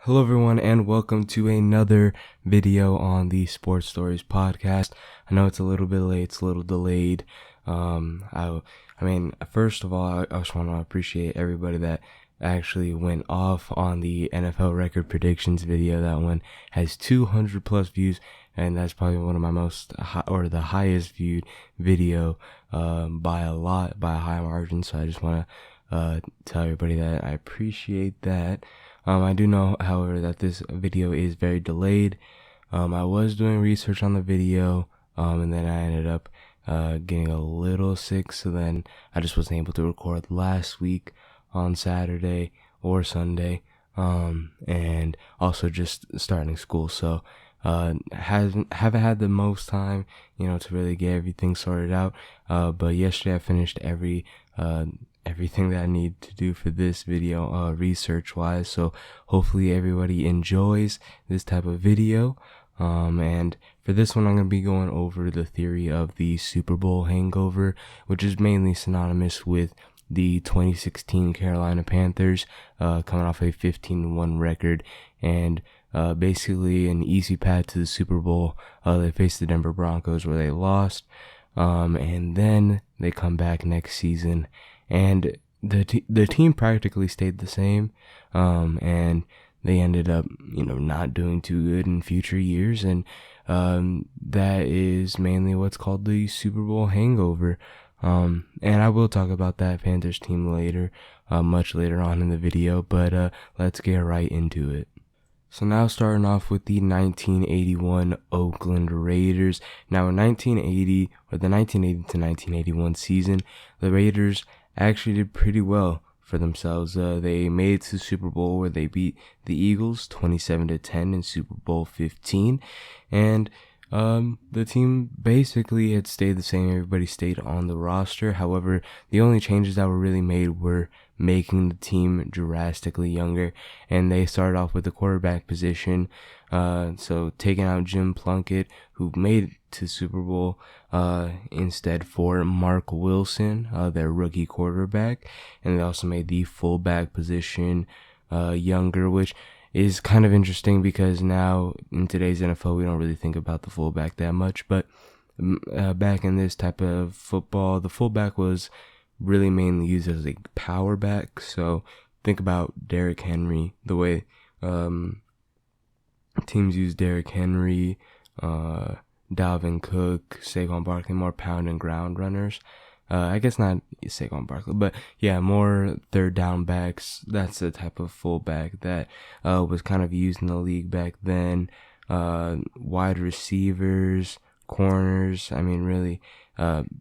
Hello everyone and welcome to another video on the Sports Stories podcast. I know it's a little bit late, it's a little delayed. First of all, I just want to appreciate everybody that actually went off on the NFL record predictions video. That one has 200 plus views, and that's probably one of my the highest viewed video by a high margin. So I just want to tell everybody that I appreciate that. I do know, however, that this video is very delayed. I was doing research on the video, and then I ended up getting a little sick, so then I just wasn't able to record last week on Saturday or Sunday, and also just starting school, so haven't had the most time, to really get everything sorted out, but yesterday I finished everything that I need to do for this video, research wise. So hopefully everybody enjoys this type of video. And for this one, I'm going to be going over the theory of the Super Bowl hangover, which is mainly synonymous with the 2016 Carolina Panthers, coming off a 15-1 record and basically an easy path to the Super Bowl. They faced the Denver Broncos where they lost, and then they come back next season. And the team practically stayed the same, and they ended up, not doing too good in future years, and that is mainly what's called the Super Bowl hangover. And I will talk about that Panthers team later, much later on in the video, but let's get right into it. So now starting off with the 1981 Oakland Raiders. Now in the 1980 to 1981 season, the Raiders actually did pretty well for themselves. They made it to the Super Bowl where they beat the Eagles 27-10 in Super Bowl 15, and the team basically had stayed the same. Everybody stayed on the roster. However, the only changes that were really made were making the team drastically younger, and they started off with the quarterback position, so taking out Jim Plunkett, who made it to Super Bowl, instead for Mark Wilson, their rookie quarterback, and they also made the fullback position younger, which is kind of interesting because now in today's NFL we don't really think about the fullback that much, but back in this type of football, the fullback was really mainly used as a power back. So think about Derrick Henry, the way teams use Derrick Henry, Dalvin Cook, Saquon Barkley, more pound and ground runners. I guess not Saquon Barkley, but yeah, more third down backs. That's the type of fullback that was kind of used in the league back then. Wide receivers, corners, really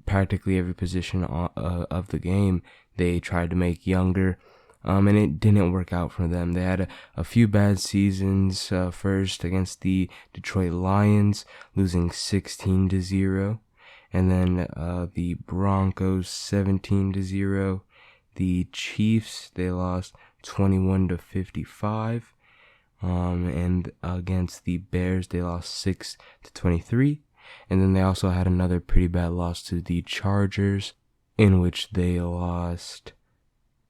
practically every position of the game they tried to make younger, and it didn't work out for them. They had a few bad seasons, first against the Detroit Lions, losing 16-0, and then the Broncos 17-0. The Chiefs, they lost 21-55, and against the Bears they lost 6-23. And then they also had another pretty bad loss to the Chargers, in which they lost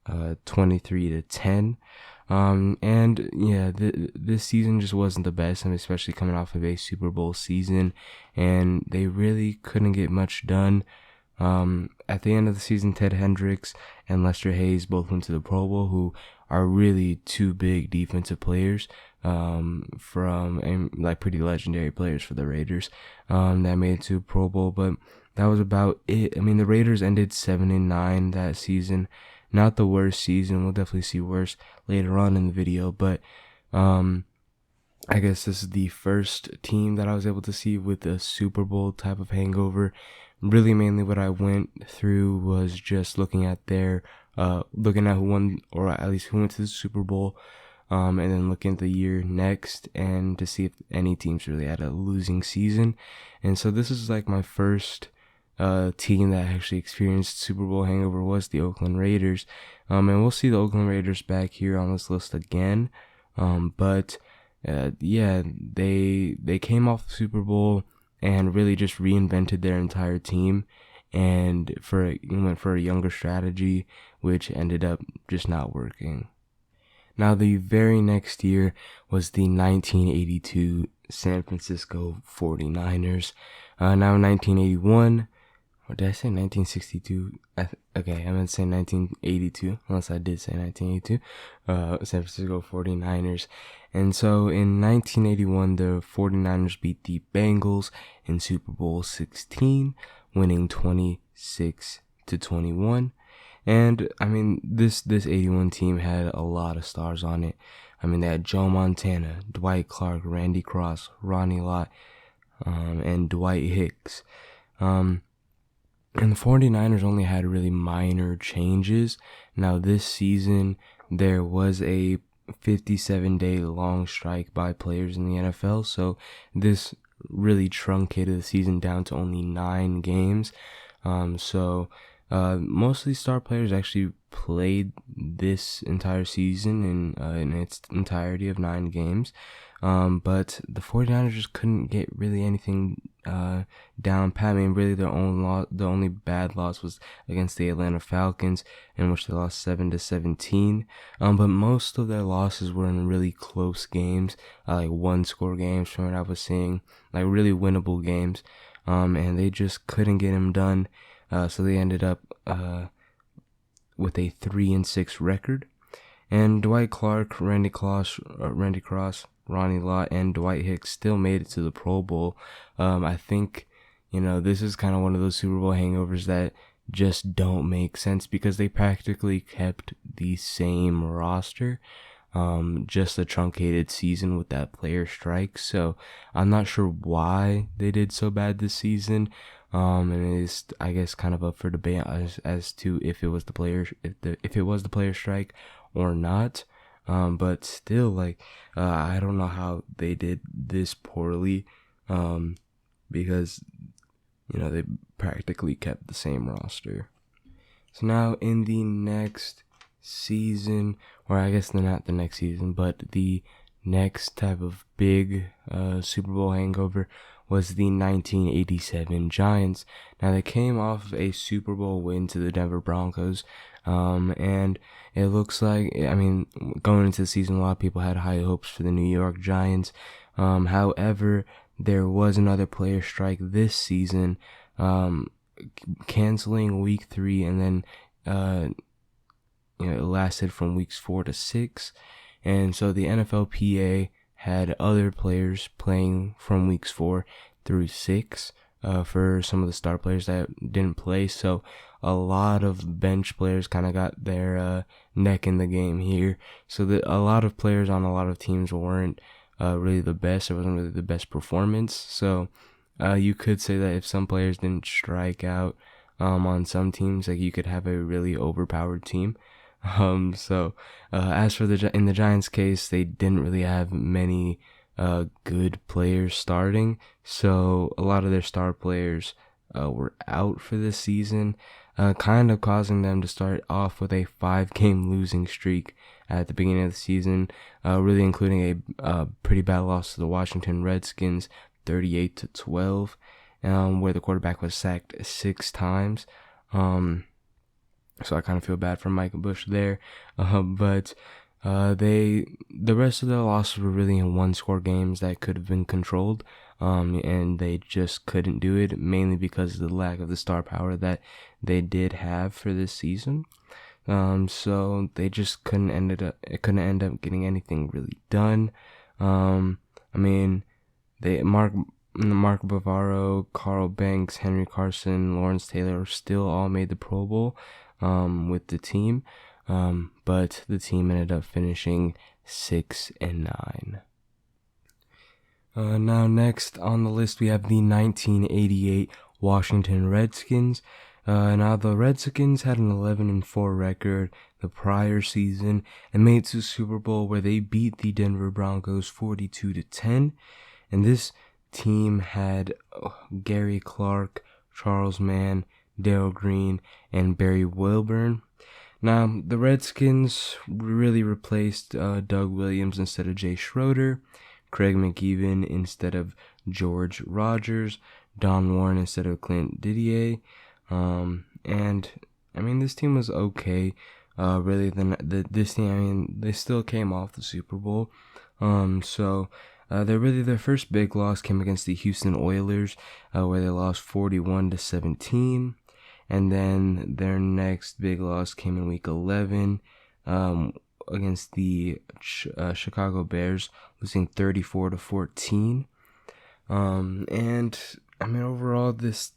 23-10. And yeah, this season just wasn't the best, especially coming off of a Super Bowl season, and they really couldn't get much done. At the end of the season, Ted Hendricks and Lester Hayes both went to the Pro Bowl, who are really two big defensive players, pretty legendary players for the Raiders, that made it to Pro Bowl, but that was about it. The Raiders ended 7-9 that season. Not the worst season. We'll definitely see worse later on in the video, but I guess this is the first team that I was able to see with a Super Bowl type of hangover. Really, mainly what I went through was just looking at looking at who won, or at least who went to the Super Bowl, and then looking at the year next and to see if any teams really had a losing season. And so this is like my first team that actually experienced Super Bowl hangover was the Oakland Raiders, and we'll see the Oakland Raiders back here on this list again, but yeah, they came off the Super Bowl and really just reinvented their entire team, and went for a younger strategy, which ended up just not working. Now, the very next year was the 1982 San Francisco 49ers. Now, 1981, or did I say 1962? Okay, I meant to say 1982, unless I did say 1982. San Francisco 49ers. And so in 1981, the 49ers beat the Bengals in Super Bowl 16, winning 26-21. And I mean, this 81 team had a lot of stars on it. I mean, they had Joe Montana, Dwight Clark, Randy Cross, Ronnie Lott, and Dwight Hicks. And the 49ers only had really minor changes. Now, this season, there was a 57-day long strike by players in the NFL, so this really truncated the season down to only 9 games. Most of these star players actually played this entire season in its entirety of 9 games. But the 49ers just couldn't get really anything down pat. I mean, really the only bad loss was against the Atlanta Falcons, in which they lost 7-17. But most of their losses were in really close games, like 1-score games from what I was seeing, like really winnable games. And they just couldn't get them done. So they ended up with a 3-6 record. And Dwight Clark, Randy Cross, Ronnie Lott, and Dwight Hicks still made it to the Pro Bowl. I think, this is kind of one of those Super Bowl hangovers that just don't make sense because they practically kept the same roster, just a truncated season with that player strike. So I'm not sure why they did so bad this season. And it is, I guess, kind of up for debate as to if it was the player strike or not. But still, I don't know how they did this poorly, because, they practically kept the same roster. So now in the next season, or I guess not the next season, but the next type of big Super Bowl hangover was the 1987 Giants. Now, they came off of a Super Bowl win to the Denver Broncos, and it looks like, going into the season, a lot of people had high hopes for the New York Giants. However, there was another player strike this season, canceling week 3, and then it lasted from weeks 4 to 6. And so the NFLPA had other players playing from weeks 4 through 6 for some of the star players that didn't play. So a lot of bench players kind of got their neck in the game here. So a lot of players on a lot of teams weren't really the best. It wasn't really the best performance. So you could say that if some players didn't strike out on some teams, you could have a really overpowered team. As for in the Giants case, they didn't really have many good players starting, so a lot of their star players were out for this season, kind of causing them to start off with a 5-game losing streak at the beginning of the season, really including a pretty bad loss to the Washington Redskins, 38-12, where the quarterback was sacked 6 times. So I kind of feel bad for Micah Bush there. But the rest of their losses were really in 1-score games that could have been controlled. And they just couldn't do it, mainly because of the lack of the star power that they did have for this season. So they just couldn't end up getting anything really done. Mark Bavaro, Carl Banks, Henry Carson, Lawrence Taylor still all made the Pro Bowl with the team, but the team ended up finishing 6-9. Now next on the list we have the 1988 Washington Redskins. Now the Redskins had an 11-4 record the prior season and made it to the Super Bowl where they beat the Denver Broncos 42-10, and this team had Gary Clark, Charles Mann, Darrell Green, and Barry Wilburn. Now, the Redskins really replaced Doug Williams instead of Jay Schroeder, Craig McEwen instead of George Rogers, Don Warren instead of Clint Didier, and this team was okay. Really, this team, I mean, they still came off the Super Bowl. Their first big loss came against the Houston Oilers, where they lost 41-17. And then their next big loss came in week 11, against the Chicago Bears, losing 34-14. And I mean, overall, this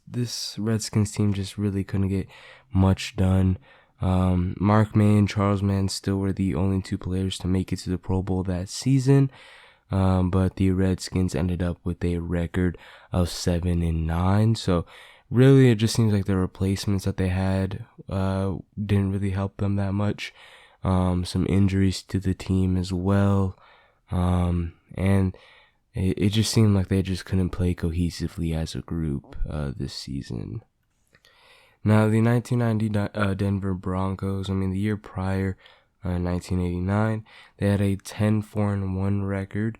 Redskins team just really couldn't get much done. Mark May and Charles Mann still were the only two players to make it to the Pro Bowl that season. But the Redskins ended up with a record of 7-9. So really, it just seems like the replacements that they had didn't really help them that much. Some injuries to the team as well. And it just seemed like they just couldn't play cohesively as a group this season. Now, the 1990 Denver Broncos, I mean, the year prior, 1989, they had a 10-4-1 record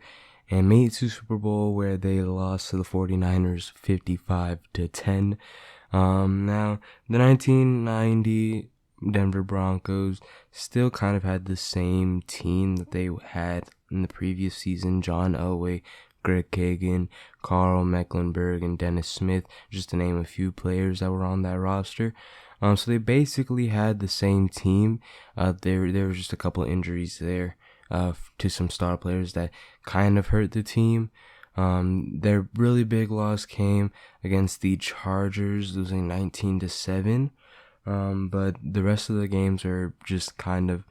and made it to Super Bowl, where they lost to the 49ers 55-10. Now, the 1990 Denver Broncos still kind of had the same team that they had in the previous season. John Elway, Greg Kagan, Carl Mecklenburg, and Dennis Smith, just to name a few players that were on that roster. So they basically had the same team. There was just a couple of injuries there to some star players that kind of hurt the team. Their really big loss came against the Chargers, losing 19-7. But the rest of the games are just kind of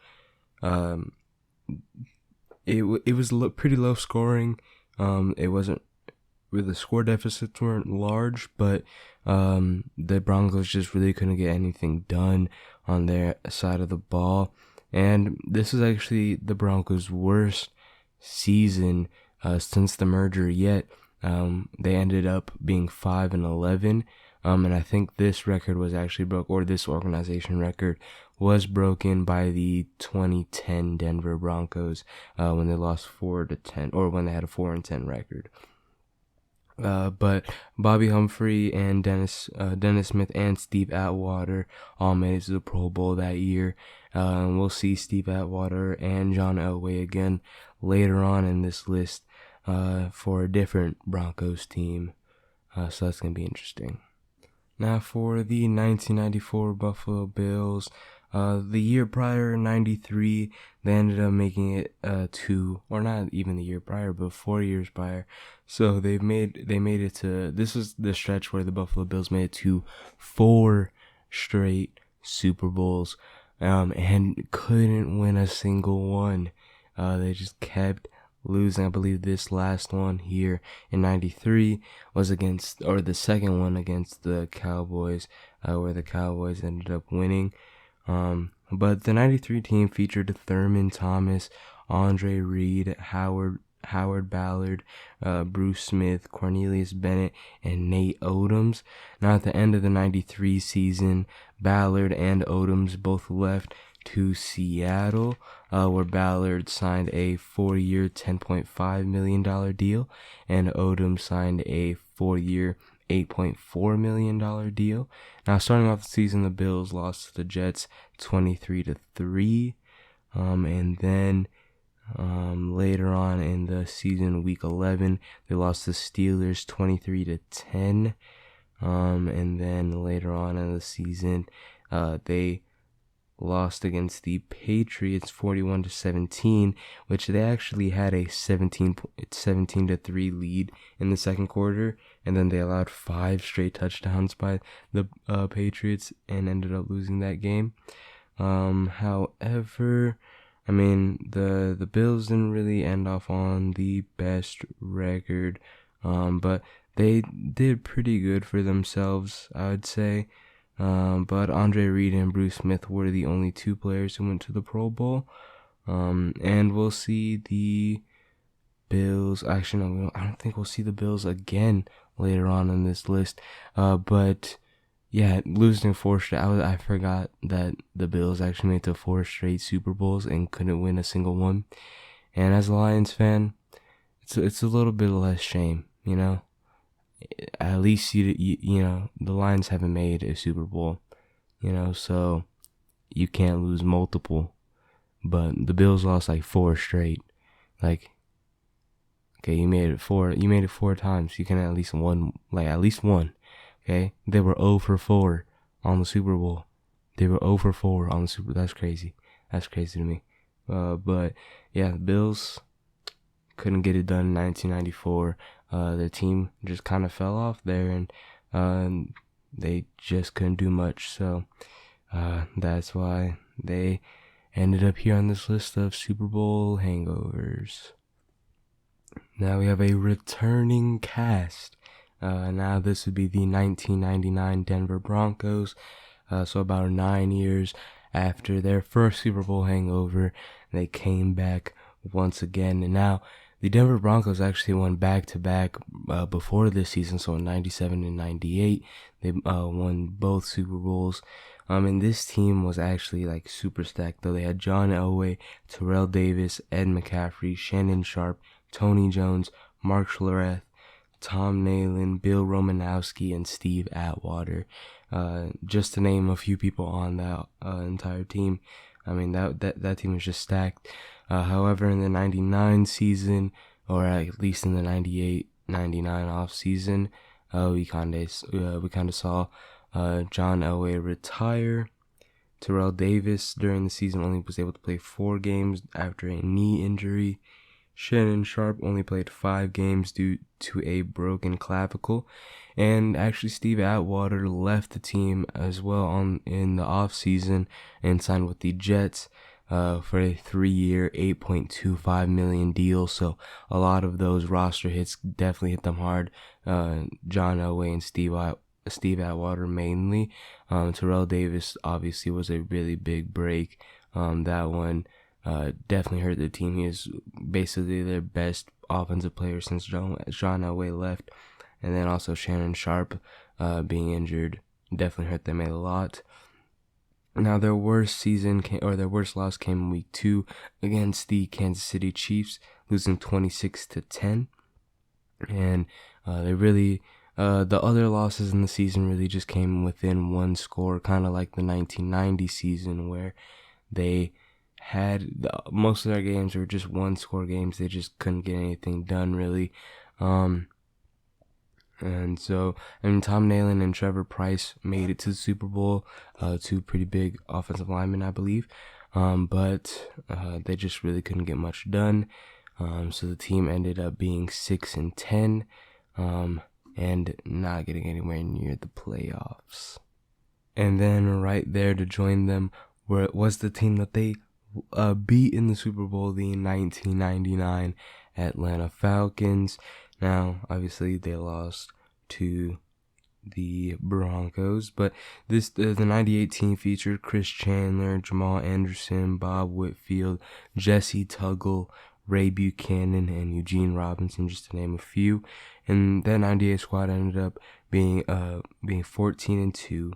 it was pretty low scoring. It wasn't, the score deficits weren't large, but the Broncos just really couldn't get anything done on their side of the ball. And this is actually the Broncos' worst season since the merger yet. They ended up being 5-11. And I think this record was actually this organization record was broken by the 2010 Denver Broncos, when they lost 4-10, or when they had a 4-10 record. But Bobby Humphrey and Dennis Smith and Steve Atwater all made it to the Pro Bowl that year. And we'll see Steve Atwater and John Elway again later on in this list for a different Broncos team. So that's going to be interesting. Now for the 1994 Buffalo Bills, the year prior, 93, they ended up making it or not even the year prior, but 4 years prior. So they made it to, this was the stretch where the Buffalo Bills made it to 4 straight Super Bowls, and couldn't win a single one. They just kept losing. I believe this last one here in 93 was the second one against the Cowboys, where the Cowboys ended up winning. But the 93 team featured Thurman Thomas, Andre Reed, Howard Ballard, Bruce Smith, Cornelius Bennett, and Nate Odoms. Now at the end of the 93 season, Ballard and Odoms both left to Seattle, where Ballard signed a 4-year, $10.5 million deal, and Odom signed a 4-year, $8.4 million deal. Now, starting off the season, the Bills lost to the Jets 23-3, and then later on in the season, week 11, they lost to the Steelers 23-10, and then later on in the season, they lost against the Patriots 41-17, which they actually had a 17-3 lead in the second quarter, and then they allowed 5 straight touchdowns by the Patriots and ended up losing that game. However, I mean, the Bills didn't really end off on the best record, but they did pretty good for themselves, I would say. But Andre Reed and Bruce Smith were the only 2 players who went to the Pro Bowl. And we'll see the Bills. Actually, no, I don't think we'll see the Bills again later on in this list. But yeah, losing 4 straight. I forgot that the Bills actually made it to 4 straight Super Bowls and couldn't win a single one. And as a Lions fan, it's a little bit less shame, you know. At least you know the Lions haven't made a Super Bowl, you know, so you can't lose multiple. But the Bills lost like 4 straight. Like, okay, you made it 4 times. You can at least one. Okay, they were 0 for 4 on the Super Bowl. That's crazy. That's crazy to me. But yeah, the Bills couldn't get it done in 1994. Their team just kind of fell off there, and they just couldn't do much. So that's why they ended up here on this list of Super Bowl hangovers. Now we have a returning cast. Now this would be the 1999 Denver Broncos. So about 9 years after their first Super Bowl hangover, they came back once again. And now the Denver Broncos actually won back-to-back before this season. So in 97 and 98, they won both Super Bowls. And this team was actually like super stacked though. They had John Elway, Terrell Davis, Ed McCaffrey, Shannon Sharp, Tony Jones, Mark Schlereth, Tom Nalen, Bill Romanowski, and Steve Atwater. Just to name a few people on that entire team. I mean, that team was just stacked. However, in the 99 season, or at least in the 98-99 off season, we kind of saw John Elway retire. Terrell Davis during the season only was able to play 4 games after a knee injury. Shannon Sharp only played 5 games due to a broken clavicle. And actually Steve Atwater left the team as well in the offseason and signed with the Jets for a 3-year, $8.25 million deal. So a lot of those roster hits definitely hit them hard. John Elway and Steve Atwater mainly. Terrell Davis obviously was a really big break. That one definitely hurt the team. He is basically their best offensive player since John Elway left. And then also Shannon Sharp being injured definitely hurt them a lot. Now their worst loss came in week 2 against the Kansas City Chiefs, losing 26-10. And they really the other losses in the season really just came within 1 score, kind of like the 1990 season where they had most of their games were just 1-score games. They just couldn't get anything done really. And so, Tom Nalen and Trevor Pryce made it to the Super Bowl, 2 pretty big offensive linemen, I believe. But they just really couldn't get much done. So the team ended up being 6-10, and not getting anywhere near the playoffs. And then right there to join them was the team that they beat in the Super Bowl, the 1999 Atlanta Falcons. Now, obviously, they lost to the Broncos, but the 98 team featured Chris Chandler, Jamal Anderson, Bob Whitfield, Jesse Tuggle, Ray Buchanan, and Eugene Robinson, just to name a few. And that 98 squad ended up being 14-2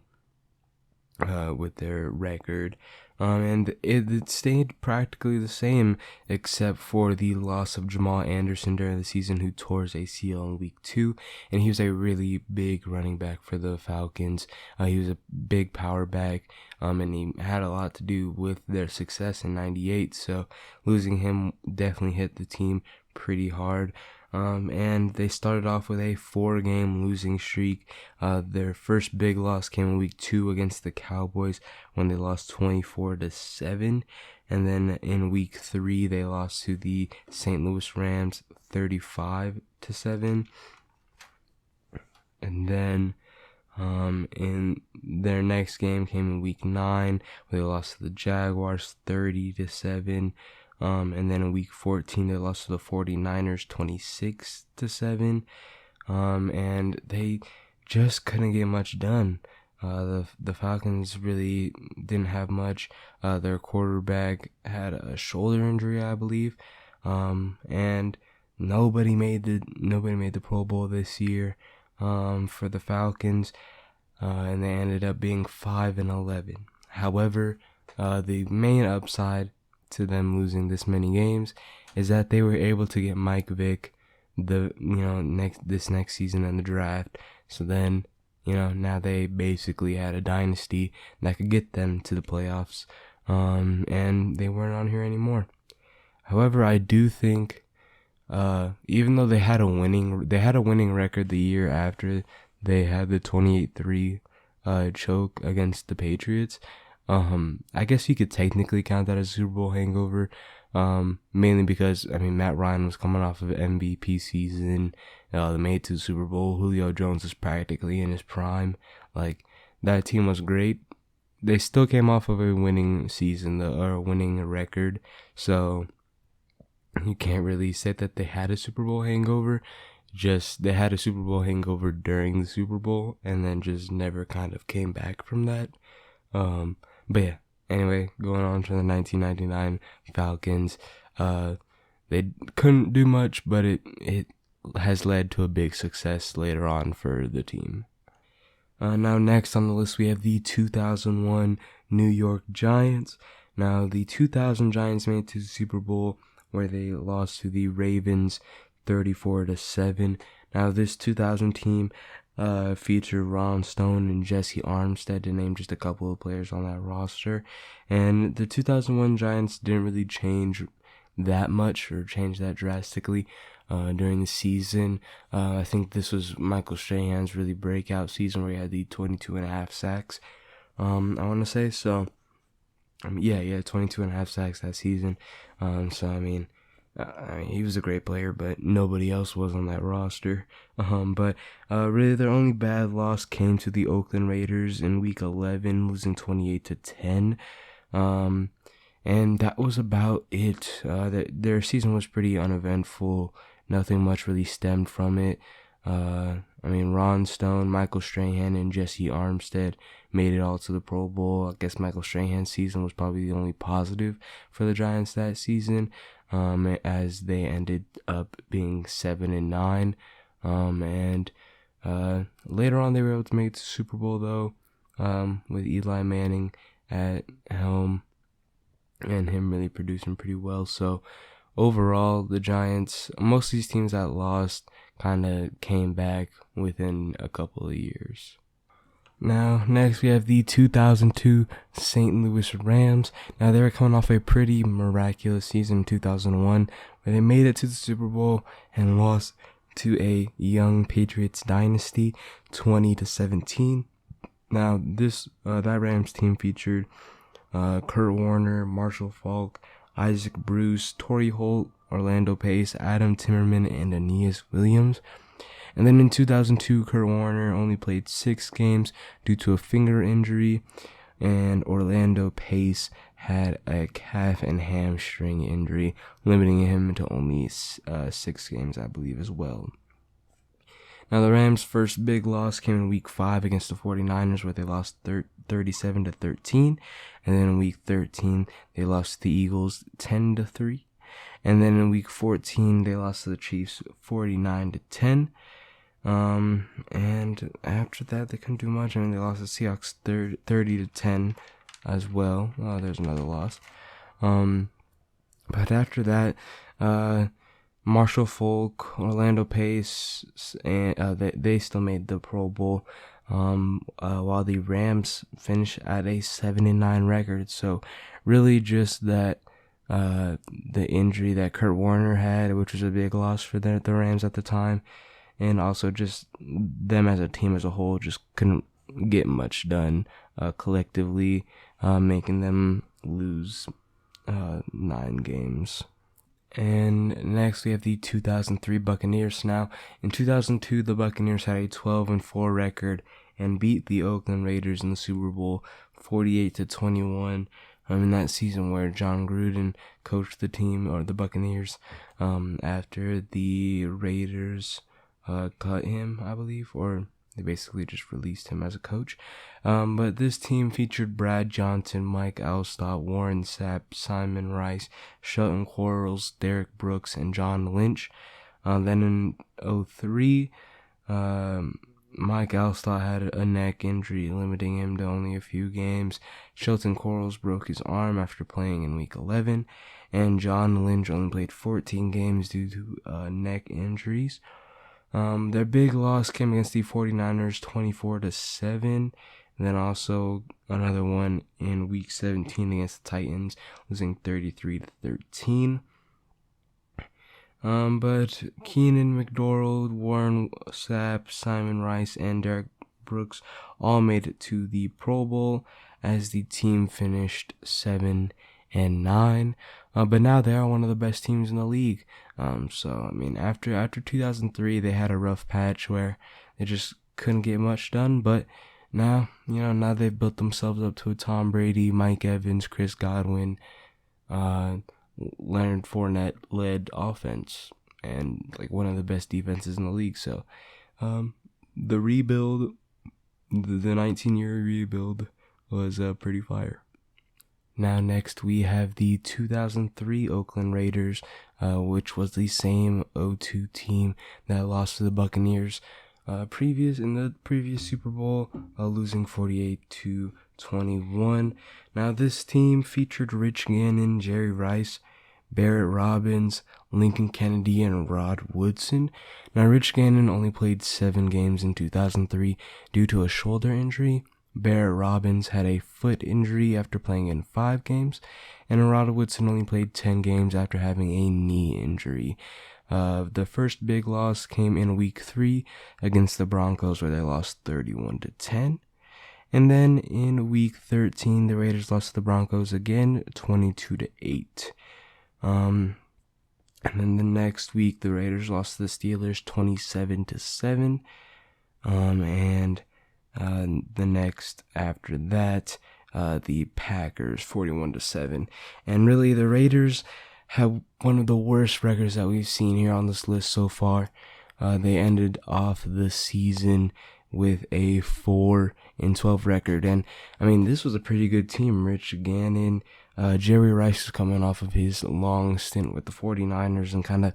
with their record. And it stayed practically the same, except for the loss of Jamal Anderson during the season, who tore his ACL in week 2, and he was a really big running back for the Falcons. He was a big power back, and he had a lot to do with their success in 98, so losing him definitely hit the team pretty hard. And they started off with a 4-game losing streak. Their first big loss came in week 2 against the Cowboys when they lost 24-7. And then in week 3, they lost to the St. Louis Rams 35-7. And then in their next game came in week 9, where they lost to the Jaguars 30-7. And then in week 14, they lost to the 49ers 26-7. And they just couldn't get much done. The Falcons really didn't have much. Their quarterback had a shoulder injury, I believe. And nobody made the Pro Bowl this year for the Falcons. And they ended up being 5-11. However, the main upside to them losing this many games is that they were able to get Mike Vick this next season in the draft. So then now they basically had a dynasty that could get them to the playoffs, and they weren't on here anymore. However, I do think, even though they had a winning record the year after they had the 28-3 choke against the Patriots. I guess you could technically count that as a Super Bowl hangover, mainly because, Matt Ryan was coming off of MVP season. They made it to the Super Bowl. Julio Jones was practically in his prime. Like, that team was great. They still came off of a winning season, or a winning record, so you can't really say that they had a Super Bowl hangover. Just, they had a Super Bowl hangover during the Super Bowl, and then just never kind of came back from that. But yeah, anyway, going on to the 1999 Falcons. They couldn't do much, but it has led to a big success later on for the team. Now next on the list we have the 2001 New York Giants. Now the 2000 Giants made it to the Super Bowl, where they lost to the Ravens 34-7. Now this 2000 team featured Ron Stone and Jesse Armstead, to name just a couple of players on that roster. And the 2001 Giants didn't really change that much, or change that drastically during the season. I think this was Michael Strahan's really breakout season, where he had the 22.5 sacks. I want to say so. 22.5 sacks that season. He was a great player, but nobody else was on that roster. Really their only bad loss came to the Oakland Raiders in Week 11, losing 28-10. And that was about it. Their season was pretty uneventful. Nothing much really stemmed from it. Ron Stone, Michael Strahan, and Jesse Armstead made it all to the Pro Bowl. I guess Michael Strahan's season was probably the only positive for the Giants that season, as they ended up being 7-9. Later on they were able to make it to the Super Bowl, though, with Eli Manning at helm and him really producing pretty well. So overall, the Giants, most of these teams that lost kind of came back within a couple of years. Now, next we have the 2002 St. Louis Rams. Now, they were coming off a pretty miraculous season in 2001, where they made it to the Super Bowl and lost to a young Patriots dynasty, 20-17. Now, that Rams team featured Kurt Warner, Marshall Faulk, Isaac Bruce, Torrey Holt, Orlando Pace, Adam Timmerman, and Aeneas Williams. And then in 2002, Kurt Warner only played 6 games due to a finger injury, and Orlando Pace had a calf and hamstring injury, limiting him to only 6 games, I believe, as well. Now, the Rams' first big loss came in Week 5 against the 49ers, where they lost 37-13. And then in Week 13, they lost to the Eagles 10-3. And then in Week 14, they lost to the Chiefs 49-10. And after that, they couldn't do much. They lost to the Seahawks 30-10 as well. There's another loss. But after that, Marshall Faulk, Orlando Pace, and they still made the Pro Bowl, while the Rams finished at a 7-9 record. So really just that the injury that Kurt Warner had, which was a big loss for the Rams at the time, and also just them as a team as a whole just couldn't get much done collectively, making them lose 9 games. And next we have the 2003 Buccaneers. Now, in 2002, the Buccaneers had a 12-4 record and beat the Oakland Raiders in the Super Bowl 48-21. In that season where John Gruden coached the team, or the Buccaneers, after the Raiders cut him, I believe, or they basically just released him as a coach. But this team featured Brad Johnson, Mike Alstott, Warren Sapp, Simon Rice, Shelton Quarles, Derek Brooks, and John Lynch. Then in 2003, Mike Alstott had a neck injury, limiting him to only a few games. Shelton Quarles broke his arm after playing in Week 11, and John Lynch only played 14 games due to neck injuries. Their big loss came against the 49ers 24-7. And then also another one in week 17 against the Titans, losing 33-13. But Keenan McDormand, Warren Sapp, Simon Rice, and Derek Brooks all made it to the Pro Bowl as the team finished 7-9. But now they are one of the best teams in the league. So I mean, after 2003, they had a rough patch where they just couldn't get much done. But now they've built themselves up to a Tom Brady, Mike Evans, Chris Godwin, Leonard Fournette led offense, and like one of the best defenses in the league. So, the rebuild, the 19-year rebuild was pretty fire. Now next we have the 2003 Oakland Raiders, which was the same 0-2 team that lost to the Buccaneers in the previous Super Bowl, losing 48-21. Now this team featured Rich Gannon, Jerry Rice, Barrett Robbins, Lincoln Kennedy, and Rod Woodson. Now Rich Gannon only played 7 games in 2003 due to a shoulder injury. Barrett Robbins had a foot injury after playing in 5 games, and Rod Woodson only played 10 games after having a knee injury. The first big loss came in week 3 against the Broncos, where they lost 31-10. And then in week 13, the Raiders lost to the Broncos again, 22-8. And then the next week, the Raiders lost to the Steelers 27-7. And the next after that, the Packers 41-7. And really, the Raiders have one of the worst records that we've seen here on this list so far. They ended off the season with a 4-12 record, and I mean, this was a pretty good team. Rich Gannon, Jerry Rice is coming off of his long stint with the 49ers and kind of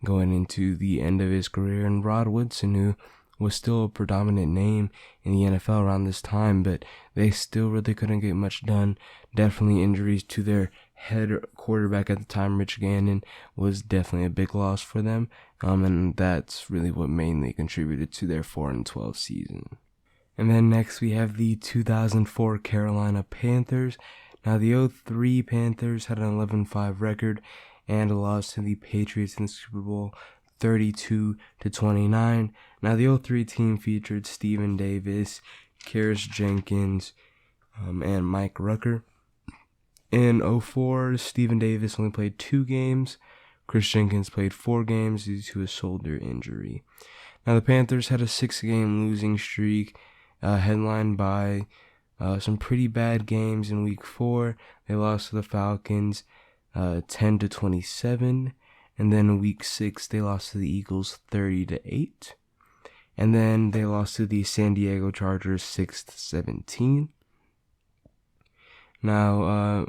going into the end of his career, and Rod Woodson, who was still a predominant name in the NFL around this time, but they still really couldn't get much done. Definitely injuries to their head quarterback at the time, Rich Gannon, was definitely a big loss for them, and that's really what mainly contributed to their 4-12 season. And then next we have the 2004 Carolina Panthers. Now the 03 Panthers had an 11-5 record and a loss to the Patriots in the Super Bowl, 32-29. Now the 03 team featured Stephen Davis, Karis Jenkins, and Mike Rucker. In 04, Stephen Davis only played 2 games. Chris Jenkins played 4 games due to a shoulder injury. Now the Panthers had a 6-game losing streak, headlined by some pretty bad games. In week 4, they lost to the Falcons 10-27. And then in week 6, they lost to the Eagles 30-8. And then they lost to the San Diego Chargers 6-17. Now,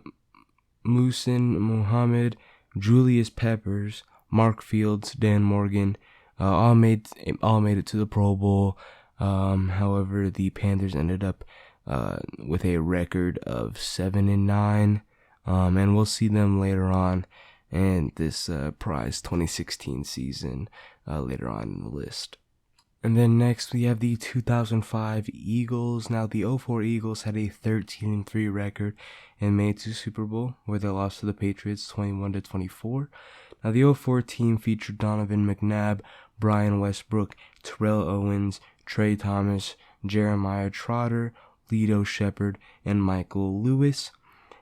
Muhsin Muhammad, Julius Peppers, Mark Fields, Dan Morgan, all made it to the Pro Bowl. However, the Panthers ended up with a record of 7-9, and we'll see them later on in this prize 2016 season later on in the list. And then next we have the 2005 Eagles. Now the 04 Eagles had a 13-3 record and made it to Super Bowl, where they lost to the Patriots 21-24. Now the 04 team featured Donovan McNabb, Brian Westbrook, Terrell Owens, Trey Thomas, Jeremiah Trotter, Lito Shepard, and Michael Lewis.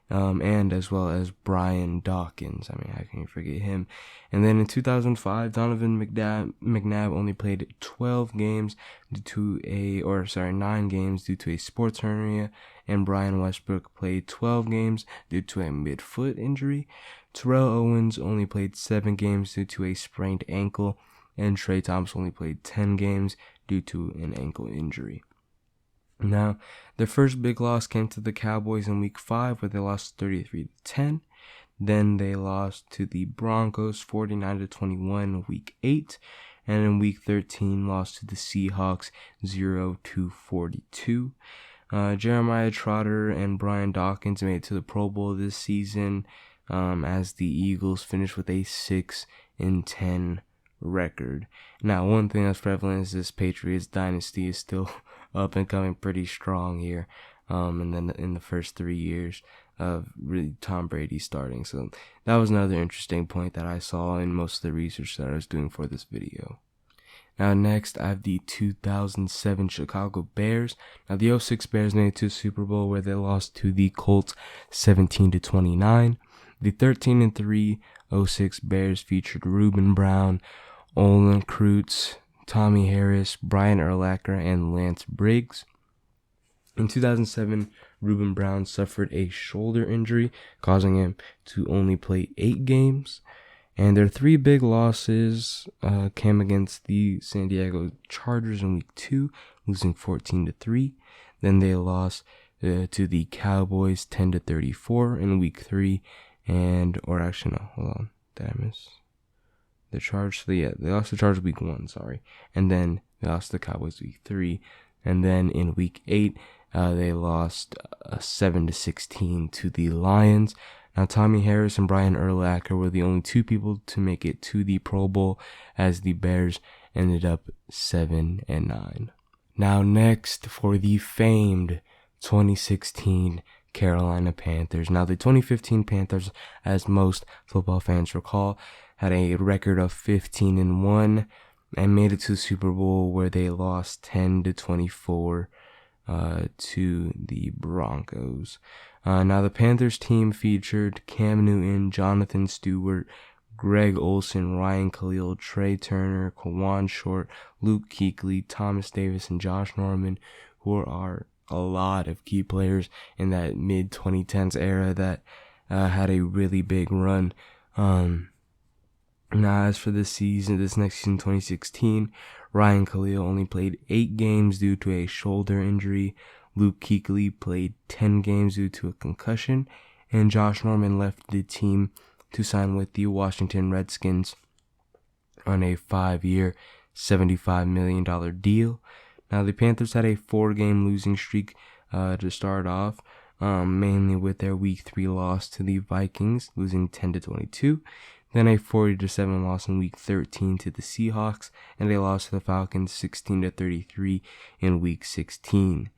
And as well as Brian Dawkins. I mean, how can you forget him? And then in 2005, Donovan McNabb only played 9 games due to a sports hernia, and Brian Westbrook played 12 games due to a midfoot injury. Terrell Owens only played 7 games due to a sprained ankle, and Trey Thomas only played 10 games due to an ankle injury. Now, their first big loss came to the Cowboys in week 5, where they lost 33-10. Then they lost to the Broncos 49-21 in week 8. And in week 13, lost to the Seahawks 0-42. Jeremiah Trotter and Brian Dawkins made it to the Pro Bowl this season, as the Eagles finished with a 6-10 record. Now, one thing that's prevalent is this Patriots dynasty is still up and coming pretty strong here. And then in the first 3 years of really Tom Brady starting. So that was another interesting point that I saw in most of the research that I was doing for this video. Now next, I have the 2007 Chicago Bears. Now the 06 Bears made it to the Super Bowl where they lost to the Colts 17-29. The 13-3 06 Bears featured Reuben Brown, Olin Kreutz, Tommy Harris, Brian Urlacher, and Lance Briggs. In 2007, Reuben Brown suffered a shoulder injury, causing him to only play 8 games. And their 3 big losses came against the San Diego Chargers in Week 2, losing 14-3. Then they lost to the Cowboys 10-34 in Week 3. Did I miss the Chargers? They lost the Chargers Week 1, and then they lost the Cowboys Week 3. And then in Week 8, they lost 7-16 to the Lions. Now, Tommy Harris and Brian Urlacher were the only 2 people to make it to the Pro Bowl, as the Bears ended up 7-9. Now, next for the famed 2016 Carolina Panthers. Now, the 2015 Panthers, as most football fans recall, had a record of 15-1 and made it to the Super Bowl where they lost 10-24 to the Broncos. Now, the Panthers team featured Cam Newton, Jonathan Stewart, Greg Olsen, Ryan Khalil, Trey Turner, Kawan Short, Luke Kuechly, Thomas Davis, and Josh Norman, who are a lot of key players in that mid-2010s era that had a really big run. Now, as for this next season, 2016, Ryan Khalil only played 8 games due to a shoulder injury. Luke Kuechly played 10 games due to a concussion, and Josh Norman left the team to sign with the Washington Redskins on a 5-year, $75 million deal. Now, the Panthers had a 4-game losing streak to start off, mainly with their Week 3 loss to the Vikings, losing 10-22. Then a 40-7 loss in Week 13 to the Seahawks, and a loss to the Falcons 16-33 in Week 16.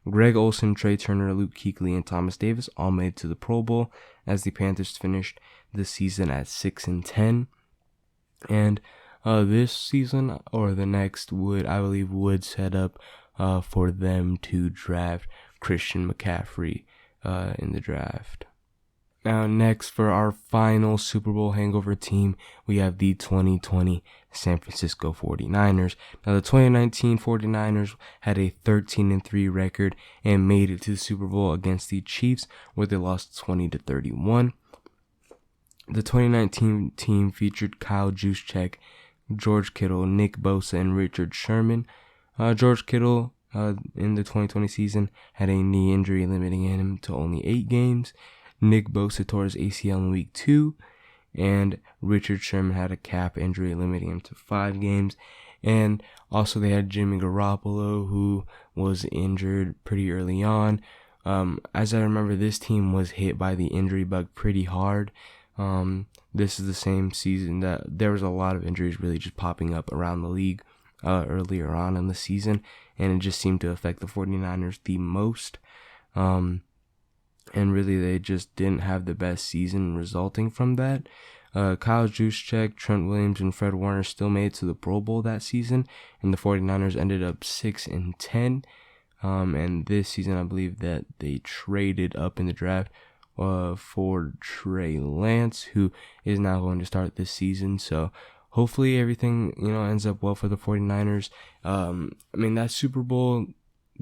Greg Olsen, Trey Turner, Luke Kuechly, and Thomas Davis all made it to the Pro Bowl, as the Panthers finished the season at 6-10. And this season or the next would set up for them to draft Christian McCaffrey in the draft. Now, next for our final Super Bowl hangover team, we have the 2020 San Francisco 49ers. Now, the 2019 49ers had a 13-3 record and made it to the Super Bowl against the Chiefs, where they lost 20-31. The 2019 team featured Kyle Juszczyk, George Kittle, Nick Bosa, and Richard Sherman. George Kittle in the 2020 season had a knee injury limiting him to only 8 games. Nick Bosa tore his ACL in Week 2, and Richard Sherman had a calf injury limiting him to 5 games. And also they had Jimmy Garoppolo, who was injured pretty early on. As I remember, this team was hit by the injury bug pretty hard. This is the same season that there was a lot of injuries really just popping up around the league earlier on in the season, and it just seemed to affect the 49ers the most. And really, they just didn't have the best season resulting from that. Kyle Juszczyk, Trent Williams, and Fred Warner still made it to the Pro Bowl that season, and the 49ers ended up 6-10. And this season, I believe that they traded up in the draft for Trey Lance, who is now going to start this season. So hopefully everything ends up well for the 49ers. That Super Bowl,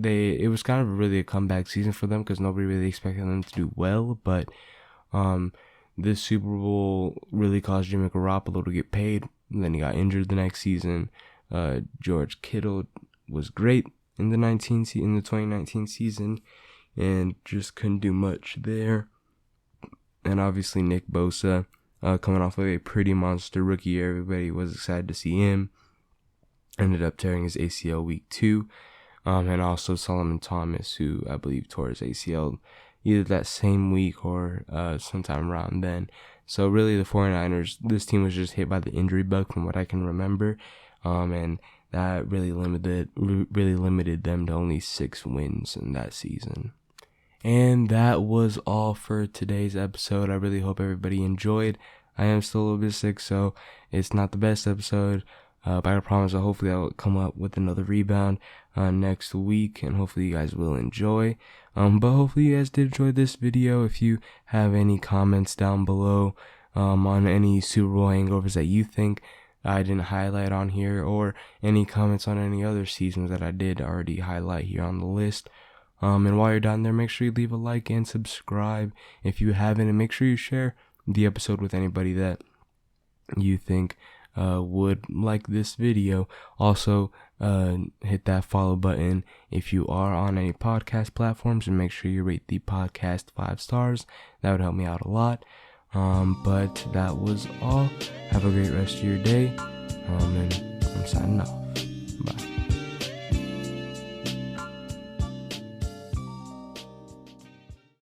it was kind of really a comeback season for them because nobody really expected them to do well, but this Super Bowl really caused Jimmy Garoppolo to get paid, and then he got injured the next season. George Kittle was great in the 2019 season and just couldn't do much there. And obviously Nick Bosa, coming off of a pretty monster rookie year, everybody was excited to see him. Ended up tearing his ACL Week 2. And also Solomon Thomas, who I believe tore his ACL either that same week or sometime around then. So really the 49ers, this team was just hit by the injury bug from what I can remember, and that really limited them to only 6 wins in that season. And that was all for today's episode. I really hope everybody enjoyed. I am still a little bit sick, so it's not the best episode, but I promise that hopefully I'll come up with another rebound next week, and hopefully you guys will enjoy. But hopefully you guys did enjoy this video. If you have any comments down below on any Super Bowl hangovers that you think I didn't highlight on here, or any comments on any other seasons that I did already highlight here on the list. And while you're down there, make sure you leave a like and subscribe if you haven't, and make sure you share the episode with anybody that you think would like this video. Also, hit that follow button if you are on any podcast platforms, and make sure you rate the podcast 5 stars. That would help me out a lot. But that was all. Have a great rest of your day. And I'm signing off. Bye.